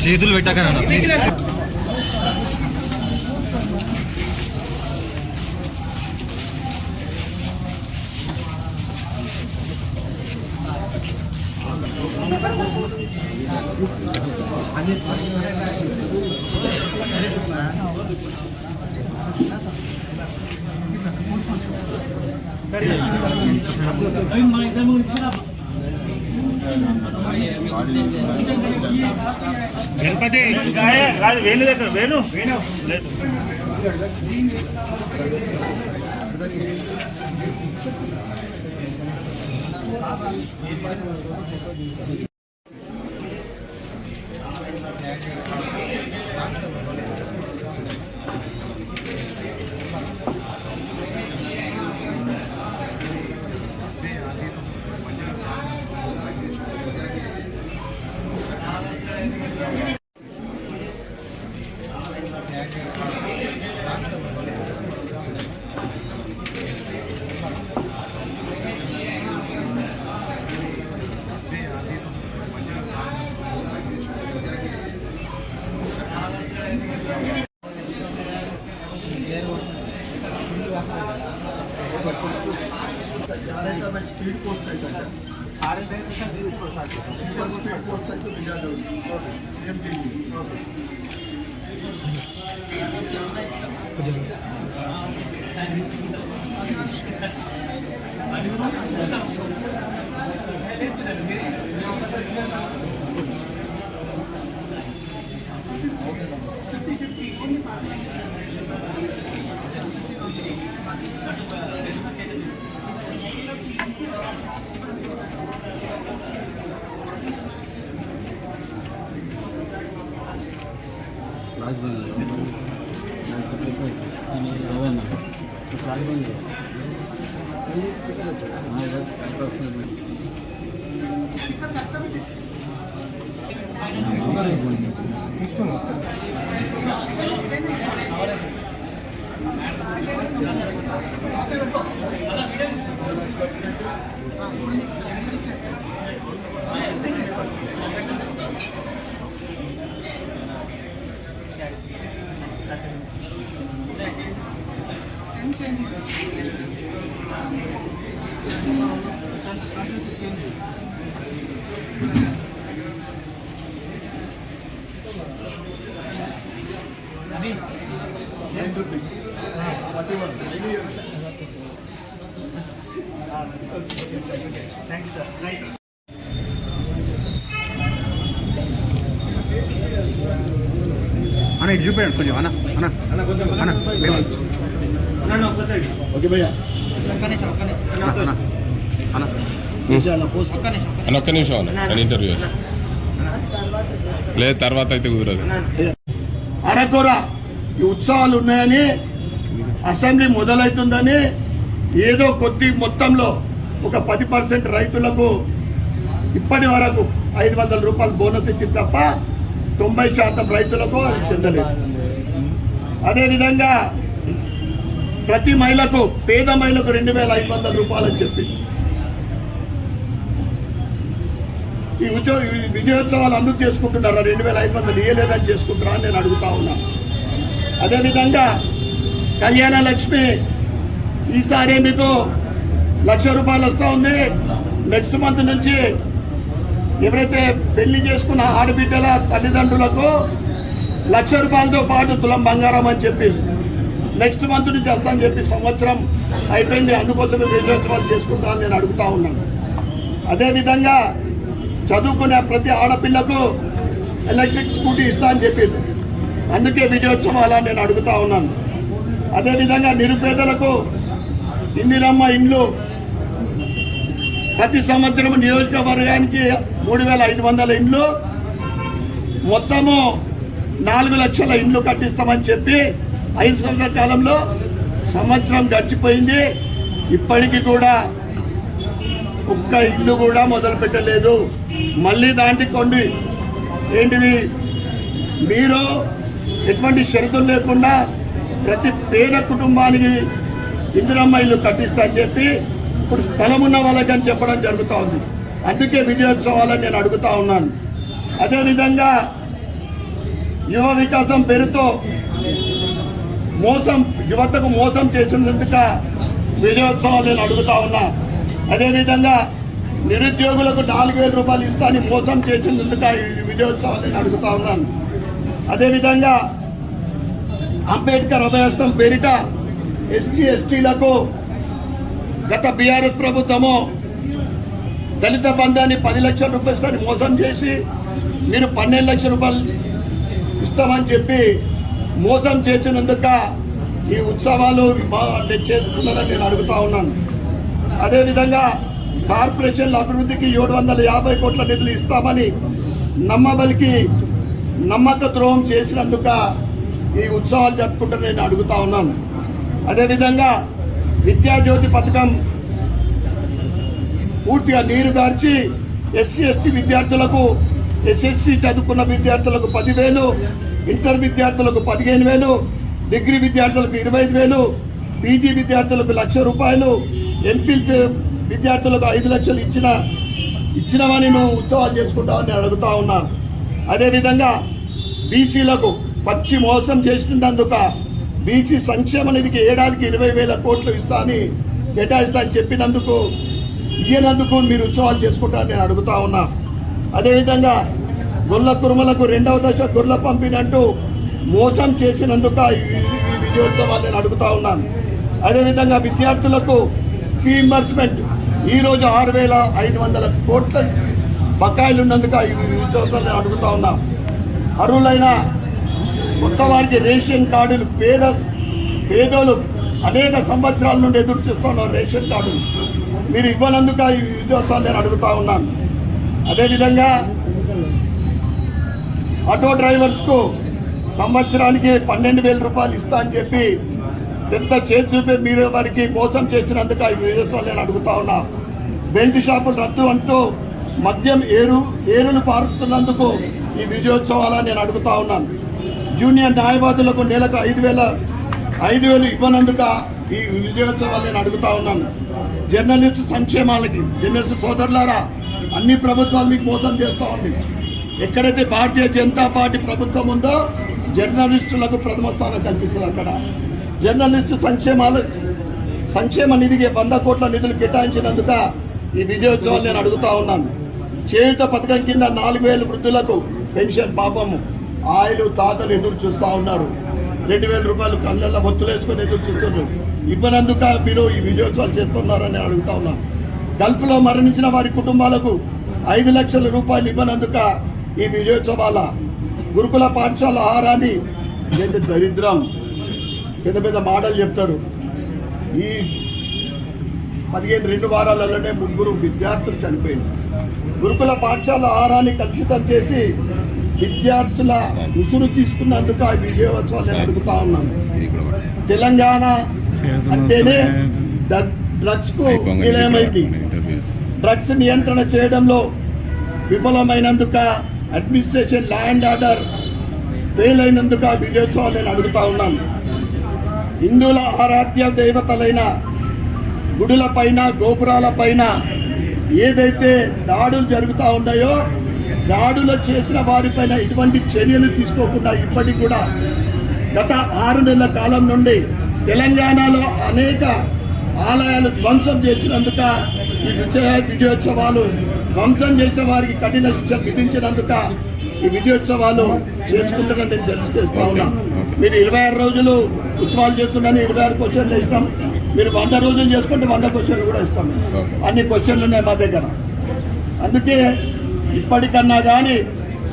చేతులు పెట్టాకనన్నా గణపతి కాదు వేణు దగ్గర వేణు లేదు speed post super speed post CM అన్న ఇటు చూపండి కొంచెం అన్న అన్న అన్న అన్న ओके भैया ఒక్క నిమిషం అన్న ఇంటర్వ్యూ లేదు తర్వాత అయితే కుదరదు. అరకొర ఈ ఉత్సవాలు ఉన్నాయని అసెంబ్లీ మొదలవుతుందని ఏదో కొద్ది మొత్తంలో ఒక 10% రైతులకు ఇప్పటి వరకు 500 రూపాయలు బోనస్ ఇచ్చింది తప్ప 90% రైతులకు అది చెందలేదు. అదేవిధంగా ప్రతి మహిళకు పేద మహిళకు 2500 రూపాయలు అని చెప్పి ఈ విజయోత్సవాలు అందుకు చేసుకుంటున్నారా? 2500 ఇయ్యలేదని చేసుకుంటారా అని నేను అడుగుతా ఉన్నాను. అదేవిధంగా కళ్యాణ లక్ష్మి ఈసారి మీకు 1,00,000 రూపాయలు వస్తూ ఉంది. నెక్స్ట్ మంత్ నుంచి ఎవరైతే పెళ్లి చేసుకున్న ఆడబిడ్డల తల్లిదండ్రులకు 1,00,000 రూపాయలతో పాటు తులం బంగారం అని చెప్పి నెక్స్ట్ మంత్ నుంచి వస్తానని చెప్పి సంవత్సరం అయిపోయింది. అందుకోసమే విజయోత్సవాలు చేసుకుంటానని నేను అడుగుతా ఉన్నాను. అదేవిధంగా చదువుకునే ప్రతి ఆడపిల్లకు ఎలక్ట్రిక్ స్కూటీ ఇస్తా అని చెప్పి అందుకే విజయోత్సవాలు నేను అడుగుతా ఉన్నాను. అదేవిధంగా నిరుపేదలకు ఇందిరమ్మ ఇండ్లు ప్రతి సంవత్సరం నియోజకవర్గానికి 3,500 ఇండ్లు మొత్తము 4 లక్షల ఇండ్లు కట్టిస్తామని చెప్పి 5 సంవత్సరాల కాలంలో సంవత్సరం గడిచిపోయింది. ఇప్పటికీ కూడా ఒక్క ఇల్లు కూడా మొదలు పెట్టలేదు. మళ్ళీ దాంట్లో కొన్ని ఏంటివి మీరు ఎటువంటి షరతులు లేకుండా ప్రతి పేద కుటుంబానికి ఇందిరమ్మ ఇల్లు కట్టిస్తా అని చెప్పి ఇప్పుడు స్థలం ఉన్న వాళ్ళకని చెప్పడం జరుగుతూ ఉంది. అందుకే విజయోత్సవాలని నేను అడుగుతా ఉన్నాను. అదేవిధంగా యువ వికాసం పేరుతో యువతకు మోసం చేసినందుకు విజయోత్సవాలు నేను అడుగుతా ఉన్నా. అదేవిధంగా నిరుద్యోగులకు 4,000 రూపాయలు ఇస్తానని మోసం చేసినందుకు ఈ విజయోత్సవాలు నేను అడుగుతా ఉన్నాను. అదేవిధంగా అంబేద్కర్ అభయహస్తం పేరిట ఎస్టీ ఎస్టీలకు గత బీఆర్ఎస్ ప్రభుత్వము దళిత బంధాన్ని 10 లక్షల రూపాయలు ఇస్తానని మోసం చేసి మీరు 12 లక్షల రూపాయలు ఇస్తామని చెప్పి మోసం చేసినందుకు ఈ ఉత్సవాలు చేసుకున్నారని నేను అడుగుతా ఉన్నాను. అదేవిధంగా కార్పొరేషన్ల అభివృద్ధికి 750 కోట్ల నిధులు ఇస్తామని నమ్మబలికి నమ్మక ద్రోహం చేసినందుకు ఈ ఉత్సవాలు జరుపుకుంటారని నేను అడుగుతా ఉన్నాను. అదేవిధంగా విద్యాజ్యోతి పథకం పూర్తిగా నీరు గార్చి ఎస్సీ ఎస్టీ విద్యార్థులకు ఎస్ఎస్సి చదువుకున్న విద్యార్థులకు 10,000, ఇంటర్ విద్యార్థులకు 15,000, డిగ్రీ విద్యార్థులకు 25,000, పీజీ విద్యార్థులకు 1,00,000 రూపాయలు, ఎంఫిల్ విద్యార్థులకు 5 లక్షలు ఇచ్చినవని నువ్వు ఉత్సవాలు చేసుకుంటావని అడుగుతా ఉన్నా. అదేవిధంగా బీసీలకు పచ్చి మోసం చేసినందుకు బీసీ సంక్షేమ నిధికి ఏడాదికి 20,000 కోట్లు కేటాయిస్తా అని చెప్పినందుకు ఇయ్యనందుకు మీరు ఉత్సవాలు చేసుకుంటారని నేను అడుగుతా ఉన్నా. అదేవిధంగా గొల్ల కురుమలకు 2వ దశ గొర్రెల పంపిణీ మోసం చేసినందుకు ఈ విజయోత్సవాలు నేను అడుగుతా ఉన్నాను. అదేవిధంగా విద్యార్థులకు ఫీ రింబర్స్మెంట్ ఈరోజు 6,500 కోట్ల బకాయిలు ఉన్నందుకు ఈ విజయోత్సవాలు నేను అడుగుతా ఉన్నా. అర్హులైన కొత్త వారికి రేషన్ కార్డులు పేదోళ్ళు అనేక సంవత్సరాల నుండి ఎదురు చూస్తున్నారు. రేషన్ కార్డులు మీరు ఇవ్వనందుకు ఈ విజయోత్సవాలు నేను అడుగుతా ఉన్నాను. అదేవిధంగా ఆటో డ్రైవర్స్కు సంవత్సరానికి 12,000 రూపాయలు ఇస్తా అని చెప్పి ఎంత చేతి చూపి మీరు వారికి మోసం చేసినందుకు ఈ విజయోత్సవాలు నేను అడుగుతా ఉన్నా. బెల్ట్ షాపులు రద్దు అంటూ మద్యం ఏరులు పారుతున్నందుకు ఈ విజయోత్సవాలని నేను అడుగుతా ఉన్నాను. జూనియర్ న్యాయవాదులకు నెలకు 5,000 ఇవ్వనందుకు ఈ విజయోత్సవాలు నేను అడుగుతా ఉన్నాను. జర్నలిస్టు సంక్షేమాలకి జర్నలిస్టు సోదరులారా, అన్ని ప్రభుత్వాలు మీకు మోసం చేస్తూ ఉంది. ఎక్కడైతే భారతీయ జనతా పార్టీ ప్రభుత్వం ఉందో జర్నలిస్టులకు ప్రథమ స్థానం కల్పిస్తుంది. అక్కడ జర్నలిస్టు సంక్షేమ నిధికి 100 కోట్ల నిధులు కేటాయించినందుకు ఈ విజయోత్సవాలు నేను అడుగుతా ఉన్నాను. చేయుత పథకం కింద 4,000 వృద్ధులకు పెన్షన్ పాపము ఆయిలు తాతలు ఎదురు చూస్తూ ఉన్నారు. 2,000 రూపాయలు కళ్ళల్లో బొత్తులు వేసుకొని ఎదురు చూస్తున్నారు. ఇవ్వనందుక మీరు ఈ విజయోత్సవాలు చేస్తున్నారని అడుగుతా ఉన్నాను. గల్ఫ్లో మరణించిన వారి కుటుంబాలకు 5 లక్షల రూపాయలు ఇవ్వనందుక ఈ విజయోత్సవాల గురుకుల పాఠశాల ఆహారాన్ని దరిద్రం పెద్ద పెద్ద మాటలు చెప్తారు. ఈ 2 వారాలలోనే 3 విద్యార్థులు చనిపోయింది. గురుకుల పాఠశాల ఆహారాన్ని కలుషితం చేసి విద్యార్థుల ఉసురు తీసుకున్నందుకు ఆ విజయోత్సవాలు నేను అడుగుతా ఉన్నాను. తెలంగాణ అంటేనే డ్రగ్స్ కు నిలయమైంది. డ్రగ్స్ నియంత్రణ చేయడంలో విఫలమైనందుకు administration law and order fail అయినందుకు ఆ విజయోత్సవాలు నేను అడుగుతా ఉన్నాను. హిందువుల ఆరాధ్య దేవతలైన గుడుల పైన గోపురాల పైన ఏదైతే దాడులు జరుగుతూ ఉన్నాయో దాడులు చేసిన వారిపైన ఎటువంటి చర్యలు తీసుకోకుండా ఇప్పటికి కూడా గత 6 నెలల కాలం నుండి తెలంగాణలో అనేక ఆలయాలు ధ్వంసం చేసినందుక ఈ విజయోత్సవాలు ధ్వంసం చేసిన వారికి కఠిన శిక్ష విధించినందుక ఈ విజయోత్సవాలు చేసుకుంటారని నేను తెలియజేస్తా ఉన్నా. మీరు 26 రోజులు ఉత్సవాలు చేస్తున్నారని 26 క్వశ్చన్లు ఇస్తాం. మీరు 100 రోజులు చేసుకుంటే 100 క్వశ్చన్లు కూడా ఇస్తాం. అన్ని క్వశ్చన్లు ఉన్నాయి మా దగ్గర. అందుకే ఇప్పటికన్నా కానీ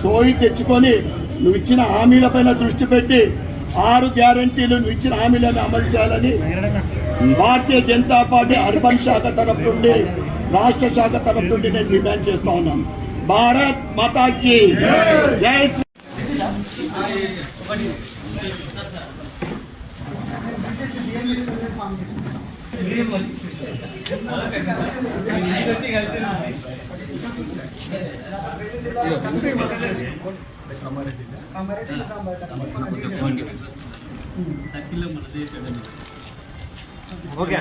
సోయి తెచ్చుకొని నువ్వు ఇచ్చిన హామీలపైన దృష్టి పెట్టి 6 గ్యారంటీలు నువ్వు ఇచ్చిన హామీలను అమలు చేయాలని భారతీయ జనతా పార్టీ అర్బన్ శాఖ తరఫు నుండి రాష్ట్ర శాఖ తరఫు నుండి నేను డిమాండ్ చేస్తా ఉన్నాను. భారత్ మాతాకి జై శ్రీ. Okay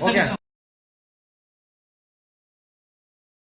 okay